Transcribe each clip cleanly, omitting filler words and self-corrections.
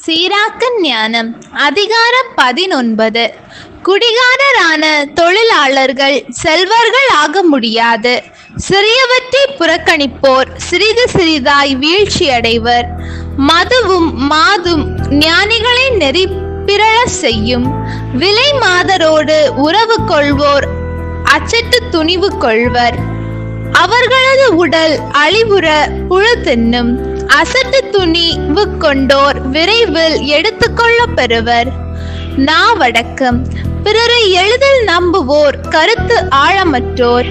சீராக்க ஞானம் அதிகாரம் 19. குடிகாரரான தொழிலாளர்கள் செல்வர்கள் ஆக முடியாது. சிறியவற்றை புறக்கணிப்போர் சிறிது சிறிதாய் வீழ்ச்சியடைவர். மதுவும் மாதும் ஞானிகளை நெறி பிறழ செய்யும். விலை மாதரோடு உறவு கொள்வோர் அச்சட்டு துணிவு கொள்வர். அவர்களது உடல் அழிவுற புழு தின்னும். அசட்டு துணிவு கொண்டோர் விரைவில் எடுத்துக்கொள்ள பெறுவர். நாவடக்கம் பிறரை எளிதில் நம்புவோர் கருத்து ஆழமற்றோர்.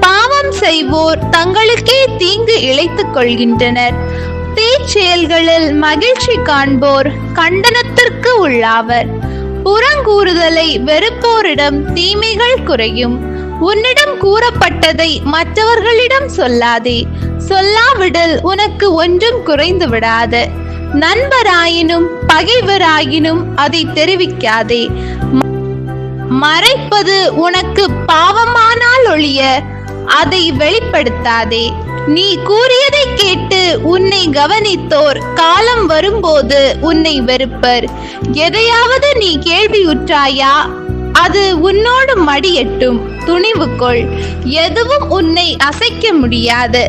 பாவம் செய்வோர் தங்களுக்கே தீங்கு இழைத்துக் கொள்கின்றனர். தீச்செயல்களில் மகிழ்ச்சி காண்போர் கண்டனத்திற்கு உள்ளாவர். புறங்கூறுதலை வெறுப்போரிடம் தீமைகள் குறையும். உன்னிடம் கூறப்பட்டதை மற்றவர்களிடம் சொல்லாதே. சொல்லாவிடில் உனக்கு ஒன்றும் குறைந்து விடாது. நண்பராயினும் பகைவராயினும் அதை தெரிவிக்காதே. மறைப்பது உனக்கு பாவமானால் ஒழிய அதை வெளிப்படுத்தாதே. நீ கூறியதை கேட்டு உன்னை கவனித்தோர் காலம் வரும்போது உன்னை வெறுப்பர். எதையாவது நீ கேள்வியுற்றாயா? அது உன்னோடு மடியட்டும். துணிவு கொள். எதுவும் உன்னை அசைக்க முடியாது.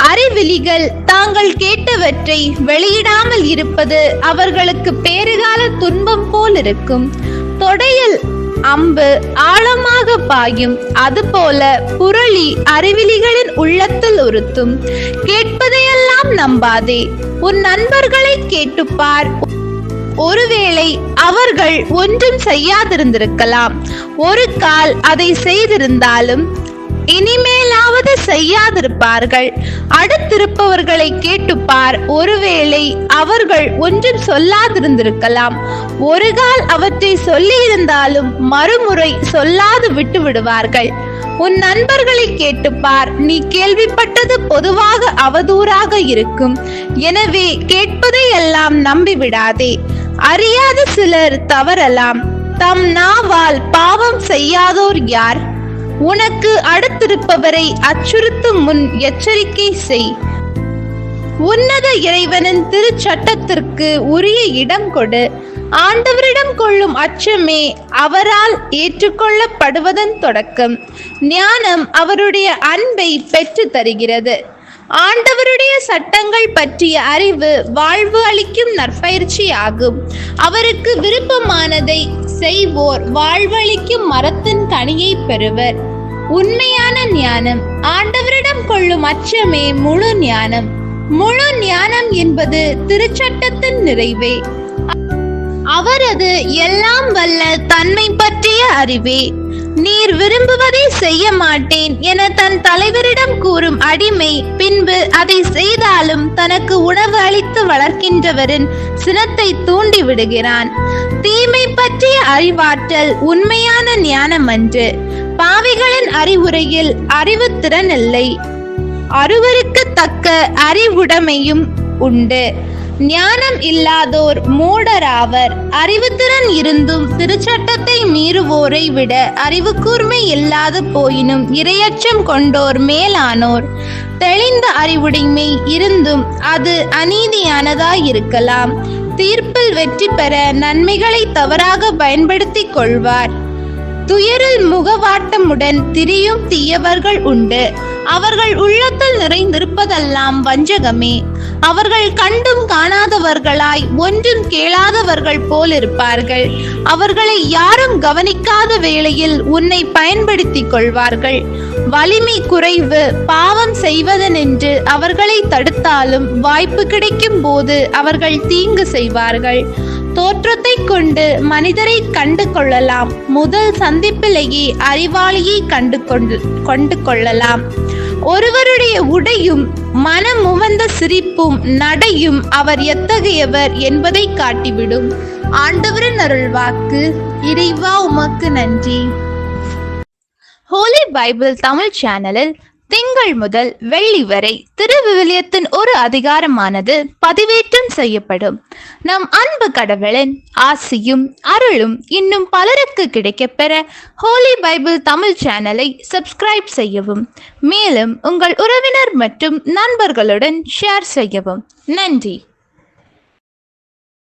அறிவிலிகள் தாங்கள் கேட்டவற்றை வெளியிடாமல் இருப்பது அவர்களுக்கு பேறுகால துன்பம் போல் இருக்கும். தொடையில் அம்பு ஆழமாக பாயும். அதுபோல புரளி அறிவிலிகளின் உள்ளத்தில் உறுத்தும். கேட்பதையெல்லாம் நம்பாதே. உன் நண்பர்களை கேட்டுப்பார். ஒருவேளை அவர்கள் ஒன்றும் செய்யாதிருந்திருக்கலாம். ஒரு கால் அதை செய்திருந்தாலும் இனிமேலாவது செய்யாதிருப்பார்கள். அடுத்திருப்பவர்களை கேட்டுப்பார். ஒருவேளை அவர்கள் ஒன்றும் சொல்லாதிருந்திருக்கலாம். ஒரு கால் அவற்றை சொல்லியிருந்தாலும் மறுமுறை சொல்லாது விட்டு விடுவார்கள். உன் நண்பர்களை கேட்டுப்பார். நீ கேள்விப்பட்டது பொதுவாக அவதூறாக இருக்கும். எனவே கேட்பதை எல்லாம் நம்பிவிடாதே. அறியாத சிலர் தவறலாம். தம் நாவால் பாவம் செய்யாதோர் யார்? உனக்கு அடுத்திருப்பவரை அச்சுறுத்தும் முன் எச்சரிக்கை செய். உன்னத இறைவனின் திருச்சட்டத்திற்கு உரிய இடம் கொடு. ஆண்டவரிடம் கொள்ளும் அச்சமே அவரால் ஏற்றுக்கொள்ளப்படுவதன் தொடக்கம். ஞானம் அவருடைய அன்பை பெற்று தருகிறது. ஆண்டவருடைய சட்டங்கள் பற்றிய அறிவு வாழ்வு அளிக்கும் நற்பயிற்சி ஆகும். அவருக்கு விருப்பமானதை செய்வோர் வாழ்வளிக்கும் மரத்தின் கனியை பெறுவர். உண்மையான ஞானம் ஆண்டவரிடம் கொள்ளும் அச்சமே முழு ஞானம். முழு ஞானம் என்பது திருச்சட்டத்தின் நிறைவே. அவரது எல்லாம் வல்ல தன்மை பற்றிய அறிவே. நீர் விரும்புவதை செய்ய மாட்டேன் என தன் தலைவரிடம் கூறும் அடிமை பின்பு அதை செய்தாலும் தனக்கு உணவு அளித்து வளர்க்கின்றவரின் சினத்தை தூண்டி விடுகிறான். தீமை பற்றிய அறிவாற்றல் உண்மையான ஞானம் அன்று. பாவிகளின் அறிவுரையில் அறிவு திறன் இல்லை. அறுவருக்கு தக்க அறிவுடைமையும் உண்டு. ஞானம் இல்லாதோர் மூடராவர். அறிவுத்திறன் இருந்தும் திருச்சட்டத்தை மீறுவோரை விட அறிவு கூர்மை இல்லாது போயினும் இரையச்சம் கொண்டோர் மேலானோர். தெளிந்த அறிவுடைமை இருந்தும் அது அநீதியானதாயிருக்கலாம். தீர்ப்பில் வெற்றி பெற நன்மைகளை தவறாக பயன்படுத்தி கொள்வார். துயரில் முகவாட்டமுடன் திரியும் தீயவர்கள் உண்டு. அவர்கள் உள்ளத்தில் நிறைந்திருப்பதெல்லாம் வஞ்சகமே. அவர்கள் கண்டும் காணாதவர்களாய் ஒன்றும் கேளாதவர்கள் போல் இருப்பார்கள். அவர்களை யாரும் கவனிக்காத வேளையில் உன்னை பயன்படுத்தி கொள்வார்கள். வலிமை குறைவு பாவம் செய்வதென்று அவர்களை தடுத்தாலும் வாய்ப்பு கிடைக்கும் போது அவர்கள் தீங்கு செய்வார்கள். தோற்றத்தை கொண்டு மனிதரை கண்டு கொள்ளலாம். முதல் சந்திப்பிலேயே அறிவாளியை கொண்டு கொள்ளலாம். ஒருவருடைய உடையும் மனமுவந்த சிரிப்பும் நடையும் அவர் எத்தகையவர் என்பதை காட்டிவிடும். ஆண்டவரின் அருள்வாக்கு. இறைவா உமக்கு நன்றி. ஹோலி பைபிள் தமிழ் சேனலில் திங்கள் முதல் வெள்ளி வரை திருவிவிலியத்தின் ஒரு அதிகாரமானது பதிவேற்றம் செய்யப்படும். நம் அன்பு கடவுளின் ஆசியும் அருளும் இன்னும் பலருக்கு கிடைக்கப்பெற ஹோலி பைபிள் தமிழ் சேனலை சப்ஸ்கிரைப் செய்யவும். மேலும் உங்கள் உறவினர் மற்றும் நண்பர்களுடன் ஷேர் செய்யவும். நன்றி.